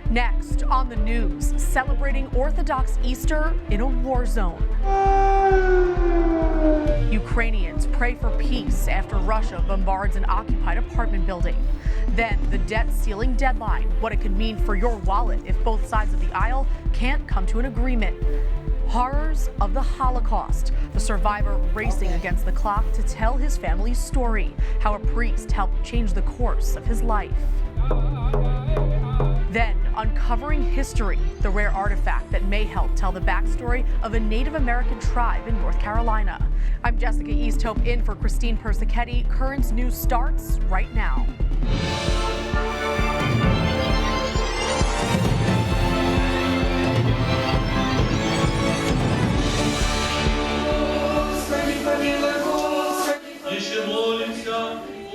Next on the news, celebrating Orthodox Easter in a war zone. Ukrainians pray for peace after Russia bombards an occupied apartment building. Then the debt ceiling deadline, what it could mean for your wallet if both sides of the aisle can't come to an agreement. Horrors of the Holocaust, the survivor racing against the clock to tell his family's story, how a priest helped change the course of his life. Then, uncovering history, the rare artifact that may help tell the backstory of a Native American tribe in North Carolina. I'm Jessica Easthope in for Christine Persichetti. Currents News starts right now.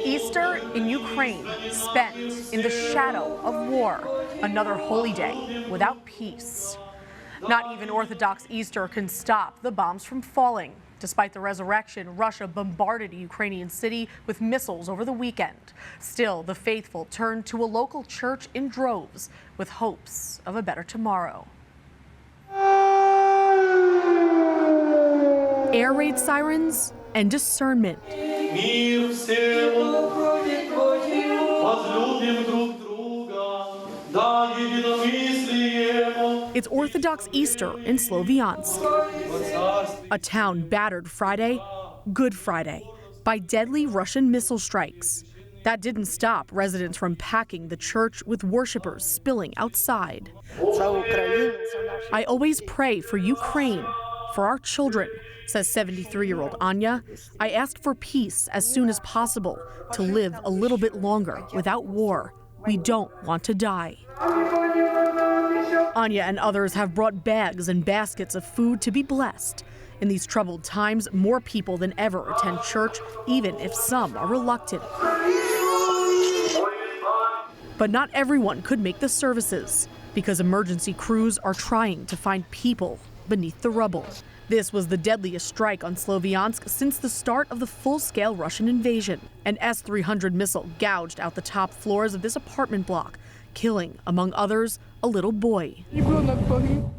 Easter in Ukraine, spent in the shadow of war, another holy day without peace. Not even Orthodox Easter can stop the bombs from falling. Despite the resurrection, Russia bombarded a Ukrainian city with missiles over the weekend. Still, the faithful turned to a local church in droves with hopes of a better tomorrow. Air raid sirens and discernment. It's Orthodox Easter in Sloviansk, a town battered Friday, Good Friday, by deadly Russian missile strikes. That didn't stop residents from packing the church with worshipers spilling outside. I always pray for Ukraine, for our children, says 73-year-old Anya. I ask for peace as soon as possible, to live a little bit longer without war. We don't want to die. Anya and others have brought bags and baskets of food to be blessed. In these troubled times, more people than ever attend church, even if some are reluctant. But not everyone could make the services, because emergency crews are trying to find people beneath the rubble. This was the deadliest strike on Sloviansk since the start of the full-scale Russian invasion. An S-300 missile gouged out the top floors of this apartment block, killing, among others, a little boy.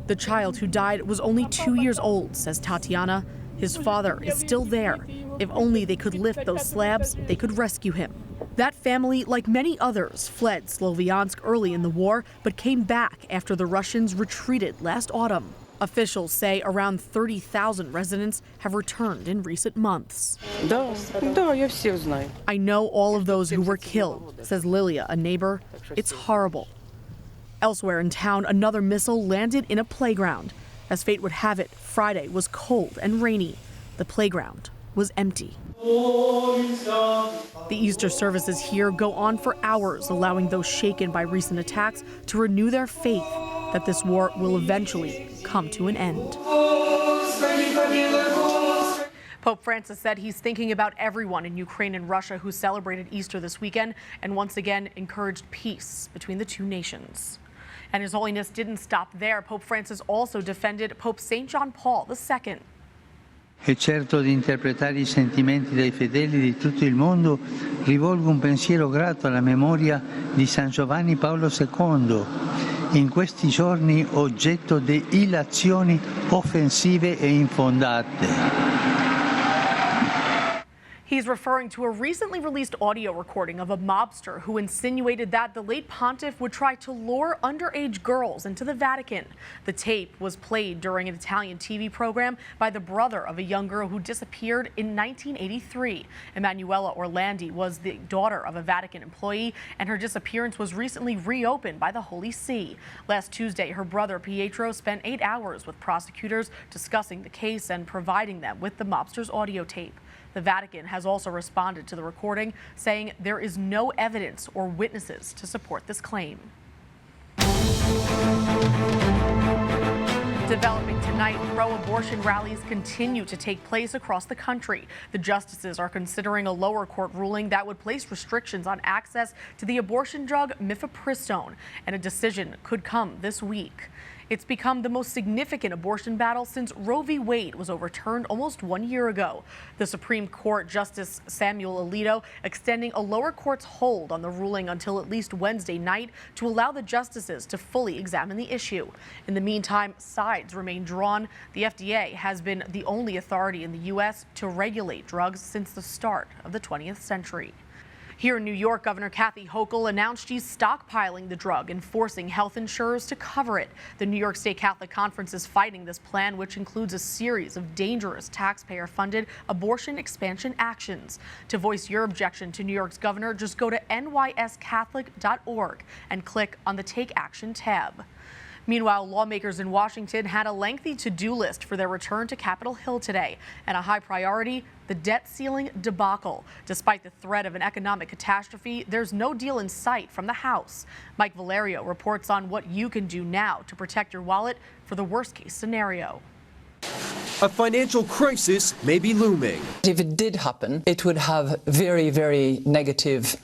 The child who died was only 2 years old, says Tatiana. His father is still there. If only they could lift those slabs, they could rescue him. That family, like many others, fled Sloviansk early in the war, but came back after the Russians retreated last autumn. Officials say around 30,000 residents have returned in recent months. I know all of those who were killed, says Lilia, a neighbor. It's horrible. Elsewhere in town, another missile landed in a playground. As fate would have it, Friday was cold and rainy. The playground was empty. The Easter services here go on for hours, allowing those shaken by recent attacks to renew their faith that this war will eventually come to an end. Pope Francis said he's thinking about everyone in Ukraine and Russia who celebrated Easter this weekend and once again encouraged peace between the two nations. And His Holiness didn't stop there. Pope Francis also defended Pope St. John Paul II. E certo di interpretare I sentimenti dei fedeli di tutto il mondo, rivolgo un pensiero grato alla memoria di San Giovanni Paolo II, in questi giorni oggetto di illazioni offensive e infondate. He's referring to a recently released audio recording of a mobster who insinuated that the late pontiff would try to lure underage girls into the Vatican. The tape was played during an Italian TV program by the brother of a young girl who disappeared in 1983. Emanuela Orlandi was the daughter of a Vatican employee, and her disappearance was recently reopened by the Holy See. Last Tuesday, her brother Pietro spent 8 hours with prosecutors discussing the case and providing them with the mobster's audio tape. The Vatican has also responded to the recording, saying there is no evidence or witnesses to support this claim. Developing tonight, pro-abortion rallies continue to take place across the country. The justices are considering a lower court ruling that would place restrictions on access to the abortion drug mifepristone, and a decision could come this week. It's become the most significant abortion battle since Roe v. Wade was overturned almost 1 year ago. The Supreme Court Justice Samuel Alito extending a lower court's hold on the ruling until at least Wednesday night to allow the justices to fully examine the issue. In the meantime, sides remain drawn. The FDA has been the only authority in the U.S. to regulate drugs since the start of the 20th century. Here in New York, Governor Kathy Hochul announced she's stockpiling the drug and forcing health insurers to cover it. The New York State Catholic Conference is fighting this plan, which includes a series of dangerous taxpayer-funded abortion expansion actions. To voice your objection to New York's governor, just go to nyscatholic.org and click on the Take Action tab. Meanwhile, lawmakers in Washington had a lengthy to-do list for their return to Capitol Hill today, and a high priority, the debt ceiling debacle. Despite the threat of an economic catastrophe, there's no deal in sight from the House. Mike Valerio reports on what you can do now to protect your wallet for the worst-case scenario. A financial crisis may be looming. If it did happen, it would have very, very negative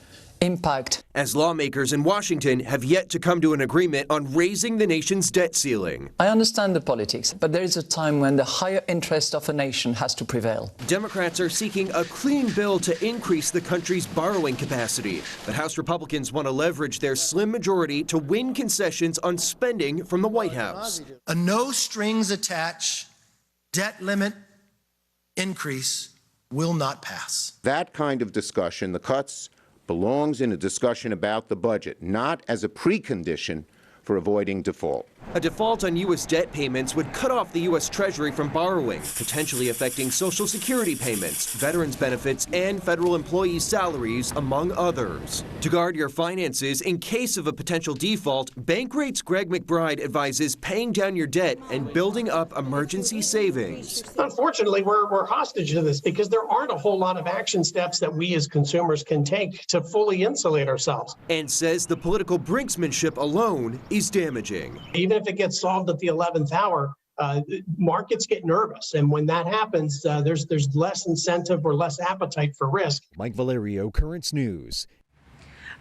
impact. As lawmakers in Washington have yet to come to an agreement on raising the nation's debt ceiling. I understand the politics, but there is a time when the higher interest of a nation has to prevail. Democrats are seeking a clean bill to increase the country's borrowing capacity, but House Republicans want to leverage their slim majority to win concessions on spending from the White House. A no strings attached debt limit increase will not pass. That kind of discussion, the cuts, belongs in a discussion about the budget, not as a precondition for avoiding default. A default on U.S. debt payments would cut off the U.S. Treasury from borrowing, potentially affecting Social Security payments, veterans benefits, and federal employees' salaries, among others. To guard your finances in case of a potential default, Bankrate's Greg McBride advises paying down your debt and building up emergency savings. Unfortunately, we're hostage to this because there aren't a whole lot of action steps that we as consumers can take to fully insulate ourselves. And says the political brinksmanship alone is damaging. Even if it gets solved at the 11th hour, markets get nervous. And when that happens, there's less incentive or less appetite for risk. Mike Valerio, Currents News.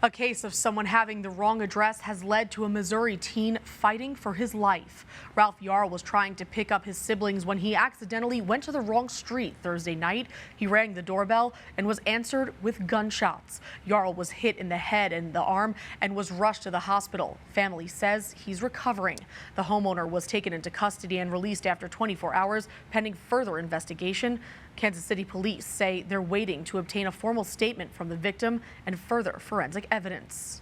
A case of someone having the wrong address has led to a Missouri teen fighting for his life. Ralph Yarl was trying to pick up his siblings when he accidentally went to the wrong street Thursday night. He rang the doorbell and was answered with gunshots. Yarl was hit in the head and the arm and was rushed to the hospital. Family says he's recovering. The homeowner was taken into custody and released after 24 hours, pending further investigation. Kansas City police say they're waiting to obtain a formal statement from the victim and further forensic evidence.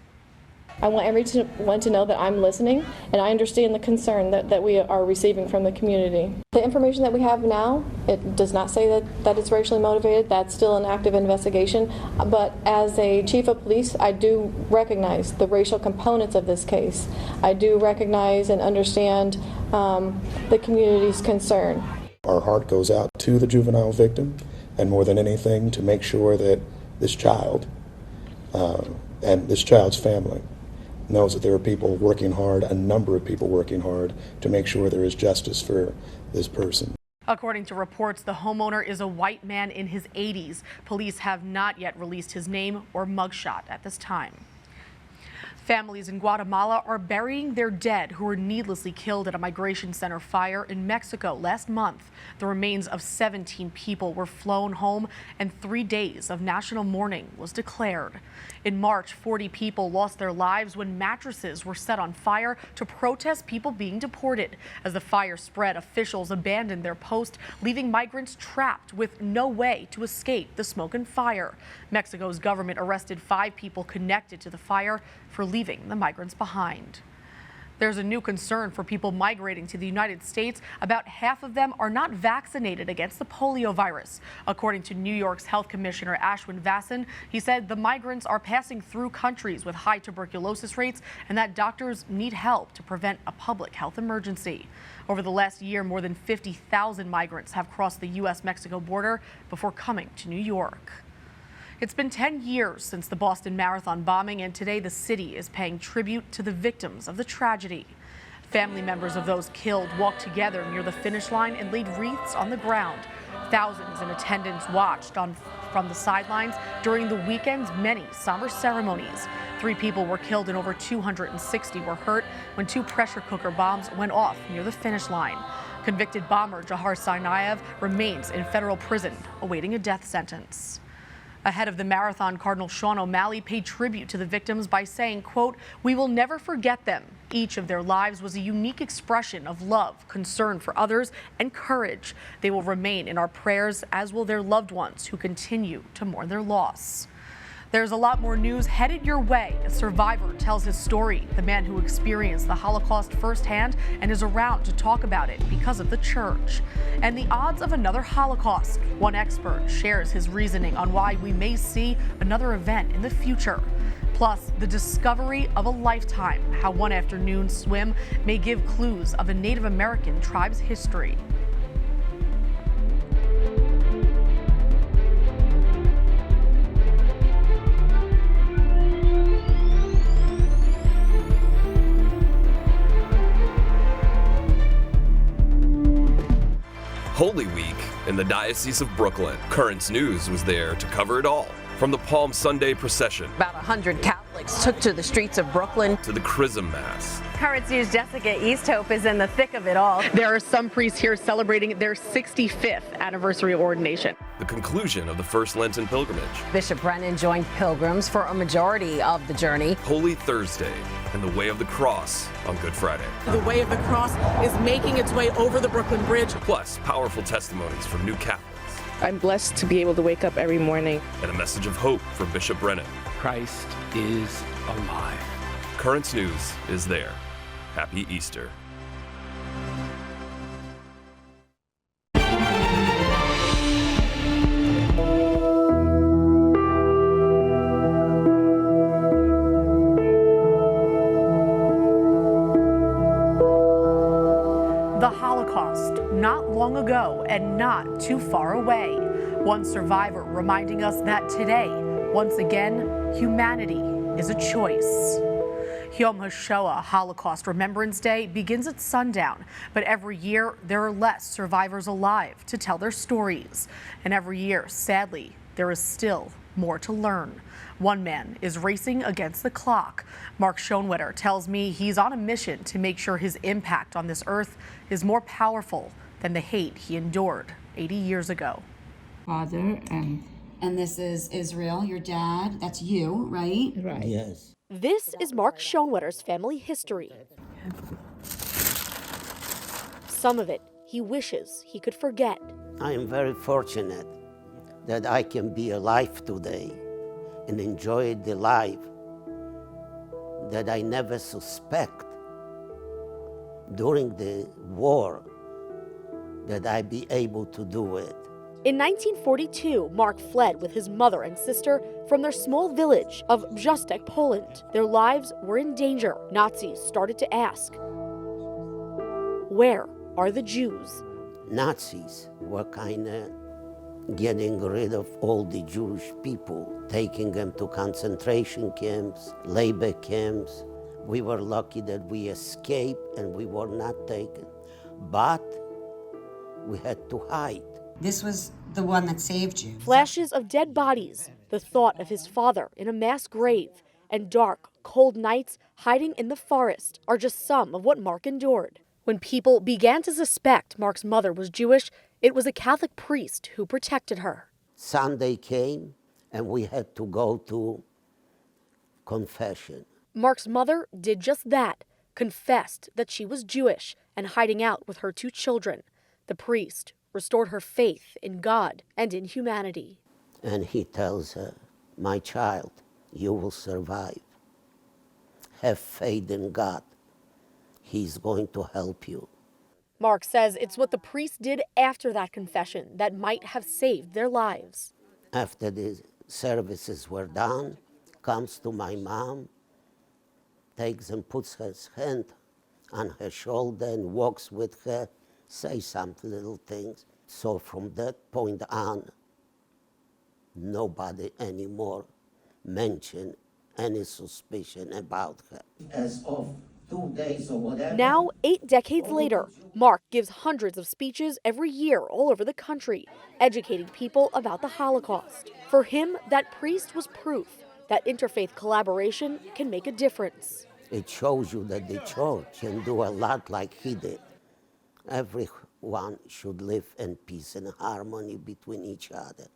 I want everyone to know that I'm listening and I understand the concern that we are receiving from the community. The information that we have now, it does not say that it's racially motivated. That's still an active investigation. But as a chief of police, I do recognize the racial components of this case. I do recognize and understand the community's concern. Our heart goes out to the juvenile victim, and more than anything, to make sure that this child and this child's family knows that there are people working hard, a number of people working hard, to make sure there is justice for this person. According to reports, the homeowner is a white man in his 80s. Police have not yet released his name or mugshot at this time. Families in Guatemala are burying their dead who were needlessly killed at a migration center fire in Mexico last month. The remains of 17 people were flown home and 3 days of national mourning was declared. In March, 40 people lost their lives when mattresses were set on fire to protest people being deported. As the fire spread, officials abandoned their post, leaving migrants trapped with no way to escape the smoke and fire. Mexico's government arrested 5 people connected to the fire for leaving the migrants behind. There's a new concern for people migrating to the United States. About half of them are not vaccinated against the polio virus. According to New York's Health Commissioner Ashwin Vasan, he said the migrants are passing through countries with high tuberculosis rates and that doctors need help to prevent a public health emergency. Over the last year, more than 50,000 migrants have crossed the U.S.-Mexico border before coming to New York. It's been 10 years since the Boston Marathon bombing, and today the city is paying tribute to the victims of the tragedy. Family members of those killed walked together near the finish line and laid wreaths on the ground. Thousands in attendance watched from the sidelines during the weekend's many somber ceremonies. 3 people were killed and over 260 were hurt when 2 pressure cooker bombs went off near the finish line. Convicted bomber Jahar Tsarnaev remains in federal prison, awaiting a death sentence. Ahead of the marathon, Cardinal Sean O'Malley paid tribute to the victims by saying, quote, "We will never forget them. Each of their lives was a unique expression of love, concern for others, and courage. They will remain in our prayers, as will their loved ones who continue to mourn their loss." There's a lot more news headed your way. A survivor tells his story, the man who experienced the Holocaust firsthand and is around to talk about it because of the church. And the odds of another Holocaust. One expert shares his reasoning on why we may see another event in the future. Plus, the discovery of a lifetime, how one afternoon swim may give clues of a Native American tribe's history. Holy Week in the Diocese of Brooklyn. Currents News was there to cover it all. From the Palm Sunday procession. About 100 Catholics took to the streets of Brooklyn. To the Chrism Mass. Currents News' Jessica Easthope is in the thick of it all. There are some priests here celebrating their 65th anniversary of ordination. The conclusion of the first Lenten pilgrimage. Bishop Brennan joined pilgrims for a majority of the journey. Holy Thursday and the Way of the Cross on Good Friday. The Way of the Cross is making its way over the Brooklyn Bridge. Plus, powerful testimonies from new Catholics. I'm blessed to be able to wake up every morning. And a message of hope from Bishop Brennan. Christ is alive. Currents News is there. Happy Easter. The Holocaust, not long ago and not too far away. One survivor reminding us that today, once again, humanity is a choice. Yom HaShoah, Holocaust Remembrance Day, begins at sundown, but every year there are less survivors alive to tell their stories. And every year, sadly, there is still more to learn. One man is racing against the clock. Mark Schoenwetter tells me he's on a mission to make sure his impact on this earth is more powerful than the hate he endured 80 years ago. Father, and this is Israel, your dad. That's you, right? Right. Yes. This is Mark Schoenwetter's family history. Some of it he wishes he could forget. I am very fortunate that I can be alive today and enjoy the life that I never suspect during the war that I'd be able to do it. In 1942, Mark fled with his mother and sister from their small village of Brzostek, Poland. Their lives were in danger. Nazis started to ask, where are the Jews? Nazis were kind of getting rid of all the Jewish people, taking them to concentration camps, labor camps. We were lucky that we escaped and we were not taken, but we had to hide. This was the one that saved you. Flashes of dead bodies, the thought of his father in a mass grave, and dark, cold nights hiding in the forest are just some of what Mark endured. When people began to suspect Mark's mother was Jewish, it was a Catholic priest who protected her. Sunday came and we had to go to confession. Mark's mother did just that, confessed that she was Jewish and hiding out with her 2 children. The priest restored her faith in God and in humanity. And he tells her, my child, you will survive. Have faith in God. He's going to help you. Mark says it's what the priest did after that confession that might have saved their lives. After the services were done, comes to my mom, takes and puts his hand on her shoulder and walks with her, say some little things. So from that point on, nobody anymore mentioned any suspicion about her. As of 2 days or whatever. Now, 8 decades later, Mark gives hundreds of speeches every year all over the country, educating people about the Holocaust. For him, that priest was proof that interfaith collaboration can make a difference. It shows you that the church can do a lot like he did. Everyone should live in peace and harmony between each other,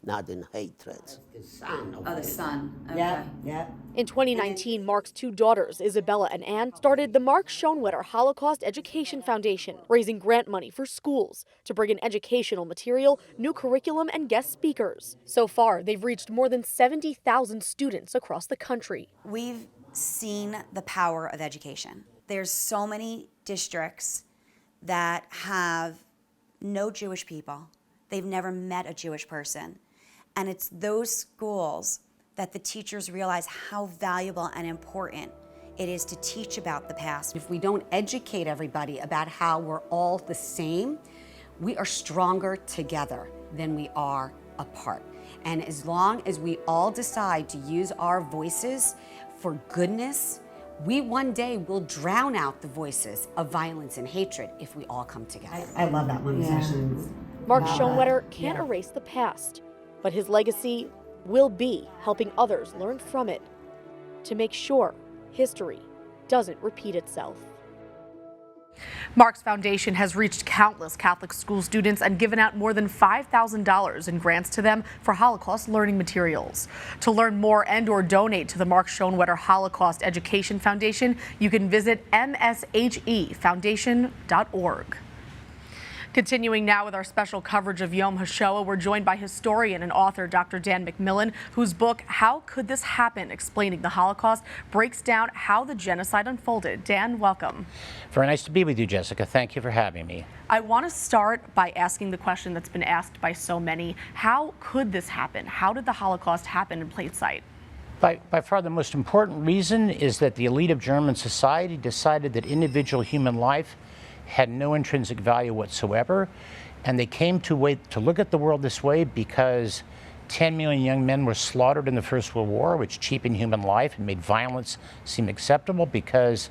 not in hatred. The son of the son. Okay. Yeah. In 2019, Mark's two daughters, Isabella and Ann, started the Mark Schoenwetter Holocaust Education Foundation, raising grant money for schools to bring in educational material, new curriculum, and guest speakers. So far, they've reached more than 70,000 students across the country. We've seen the power of education. There's so many districts that have no Jewish people. They've never met a Jewish person. And it's those schools that the teachers realize how valuable and important it is to teach about the past. If we don't educate everybody about how we're all the same, we are stronger together than we are apart. And as long as we all decide to use our voices for goodness, we one day will drown out the voices of violence and hatred if we all come together. I love that one session. Mark Schoenwetter can't erase the past, but his legacy will be helping others learn from it to make sure history doesn't repeat itself. Mark's foundation has reached countless Catholic school students and given out more than $5,000 in grants to them for Holocaust learning materials. To learn more and/or donate to the Mark Schoenwetter Holocaust Education Foundation, you can visit mshefoundation.org. Continuing now with our special coverage of Yom HaShoah, we're joined by historian and author Dr. Dan McMillan, whose book, How Could This Happen? Explaining the Holocaust, breaks down how the genocide unfolded. Dan, welcome. Very nice to be with you, Jessica. Thank you for having me. I want to start by asking the question that's been asked by so many. How could this happen? How did the Holocaust happen in plain sight? By far the most important reason is that the elite of German society decided that individual human life had no intrinsic value whatsoever, and they came to look at the world this way because 10 million young men were slaughtered in the First World War, which cheapened human life and made violence seem acceptable, because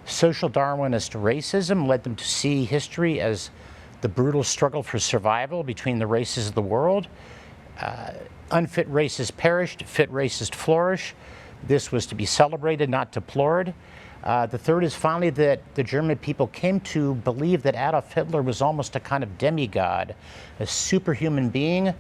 social Darwinist racism led them to see history as the brutal struggle for survival between the races of the world. Unfit races perished, fit races flourish. This was to be celebrated, not deplored. The third is finally that the German people came to believe that Adolf Hitler was almost a kind of demigod, a superhuman being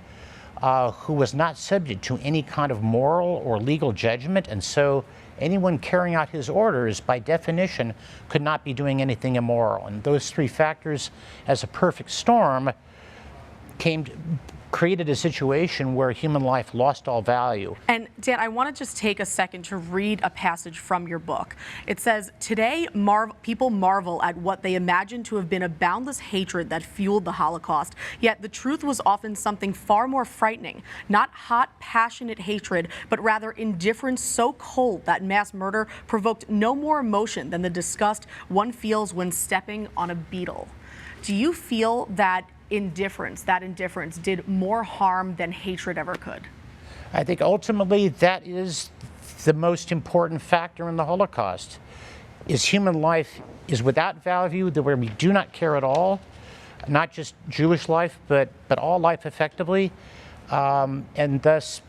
who was not subject to any kind of moral or legal judgment, and so anyone carrying out his orders, by definition, could not be doing anything immoral. And those three factors, as a perfect storm, created a situation where human life lost all value. And Dan, I want to just take a second to read a passage from your book. It says, today people marvel at what they imagine to have been a boundless hatred that fueled the Holocaust. Yet the truth was often something far more frightening. Not hot, passionate hatred, but rather indifference so cold that mass murder provoked no more emotion than the disgust one feels when stepping on a beetle. Do you feel that indifference did more harm than hatred ever could? I think ultimately that is the most important factor in the Holocaust. Is human life is without value, where we do not care at all, not just Jewish life, but all life effectively, and thus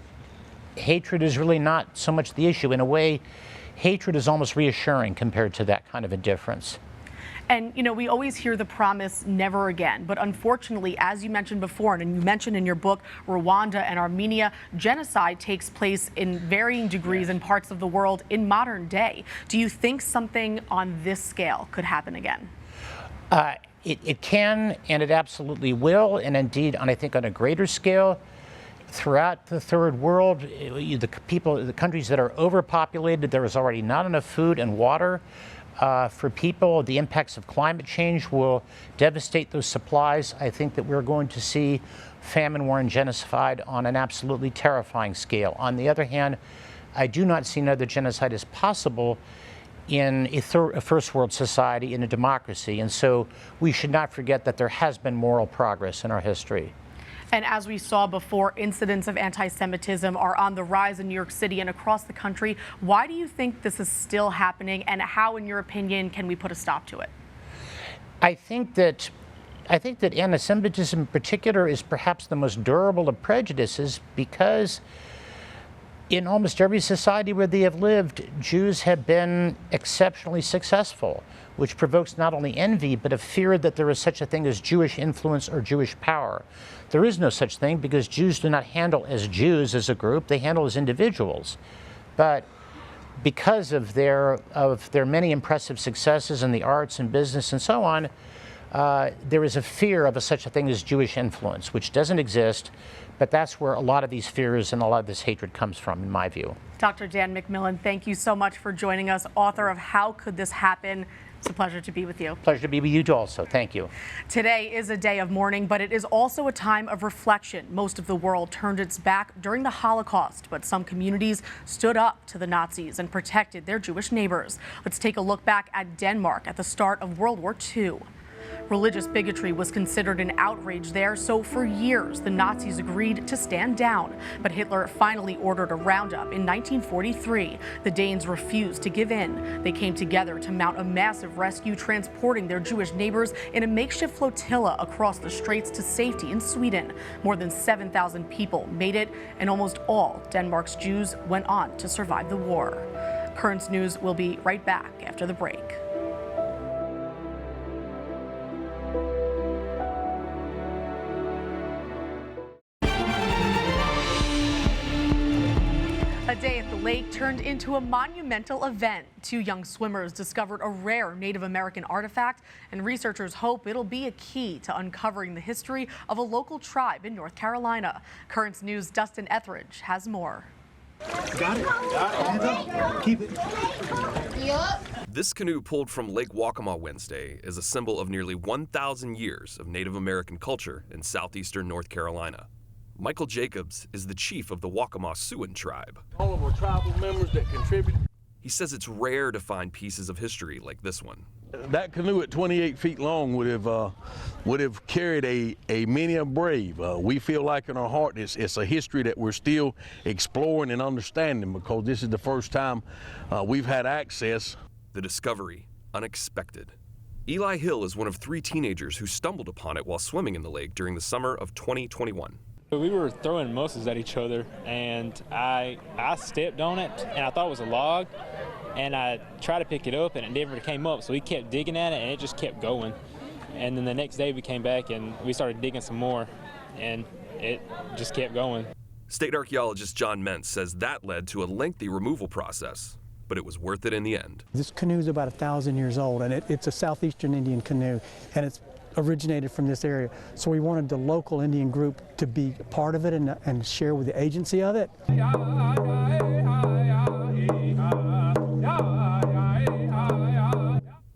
hatred is really not so much the issue. In a way, hatred is almost reassuring compared to that kind of indifference. And, you know, we always hear the promise, never again. But unfortunately, as you mentioned before, and you mentioned in your book, Rwanda and Armenia, genocide takes place in varying degrees in parts of the world in modern day. Do you think something on this scale could happen again? It can, and it absolutely will. And indeed, I think on a greater scale, throughout the third world, the countries that are overpopulated, there is already not enough food and water. For people, the impacts of climate change will devastate those supplies. I think that we're going to see famine, war, and genocide on an absolutely terrifying scale. On the other hand, I do not see another genocide as possible in a first world society, in a democracy. And so we should not forget that there has been moral progress in our history. And as we saw before, incidents of anti-Semitism are on the rise in New York City and across the country. Why do you think this is still happening, and how, in your opinion, can we put a stop to it? I think that anti-Semitism in particular is perhaps the most durable of prejudices, because In almost every society where they have lived, Jews have been exceptionally successful, which provokes not only envy, but a fear that there is such a thing as Jewish influence or Jewish power. There is no such thing because Jews do not handle as Jews as a group, they handle as individuals. But because of their many impressive successes in the arts and business and so on, there is a fear of such a thing as Jewish influence, which doesn't exist, but that's where a lot of these fears and a lot of this hatred comes from, in my view. Dr. Dan McMillan, thank you so much for joining us, author of How Could This Happen? It's a pleasure to be with you. Pleasure to be with you also. Thank you. Today is a day of mourning, but it is also a time of reflection. Most of the world turned its back during the Holocaust, but some communities stood up to the Nazis and protected their Jewish neighbors. Let's take a look back at Denmark at the start of World War II. Religious bigotry was considered an outrage there, so for years the Nazis agreed to stand down. But Hitler finally ordered a roundup in 1943. The Danes refused to give in. They came together to mount a massive rescue, transporting their Jewish neighbors in a makeshift flotilla across the straits to safety in Sweden. More than 7,000 people made it, and almost all Denmark's Jews went on to survive the war. Currents News will be right back after the break. A day at the lake turned into a monumental event. Two young swimmers discovered a rare Native American artifact, and researchers hope it'll be a key to uncovering the history of a local tribe in North Carolina. Currents News' Dustin Etheridge has more. Got it. Got it. Keep it. This canoe pulled from Lake Waccamaw Wednesday is a symbol of nearly 1,000 years of Native American culture in southeastern North Carolina. Michael Jacobs is the chief of the Waccamaw Siouan tribe. All of our tribal members that contribute. He says it's rare to find pieces of history like this one. That canoe at 28 feet long would have carried a many a brave. We feel like in our heart it's a history that we're still exploring and understanding, because this is the first time we've had access. The discovery, unexpected. Eli Hill is one of 3 teenagers who stumbled upon it while swimming in the lake during the summer of 2021. We were throwing mimosas at each other, and I stepped on it, and I thought it was a log, and I tried to pick it up, and it never came up, so we kept digging at it, and it just kept going. And then the next day we came back, and we started digging some more, and it just kept going. State archaeologist John Mentz says that led to a lengthy removal process, but it was worth it in the end. This canoe is about 1,000 years old, and it's a southeastern Indian canoe, and it's originated from this area. So we wanted the local Indian group to be part of it and share with the agency of it.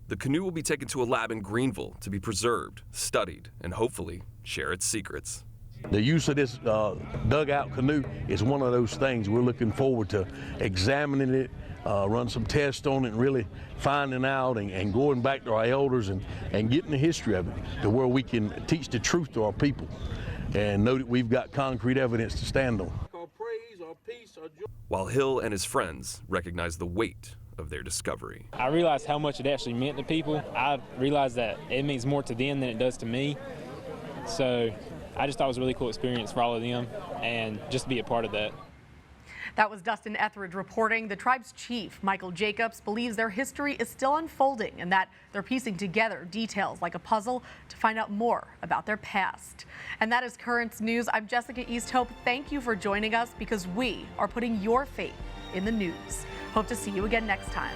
The canoe will be taken to a lab in Greenville to be preserved, studied, and hopefully share its secrets. The use of this dugout canoe is one of those things we're looking forward to examining it, run some tests on it, and really finding out and going back to our elders and getting the history of it to where we can teach the truth to our people and know that we've got concrete evidence to stand on. While Hill and his friends recognize the weight of their discovery. I realized how much it actually meant to people. I realized that it means more to them than it does to me. So I just thought it was a really cool experience for all of them, and just to be a part of that. That was Dustin Etheridge reporting. The tribe's chief, Michael Jacobs, believes their history is still unfolding and that they're piecing together details like a puzzle to find out more about their past. And that is Currents News. I'm Jessica Easthope. Thank you for joining us, because we are putting your faith in the news. Hope to see you again next time.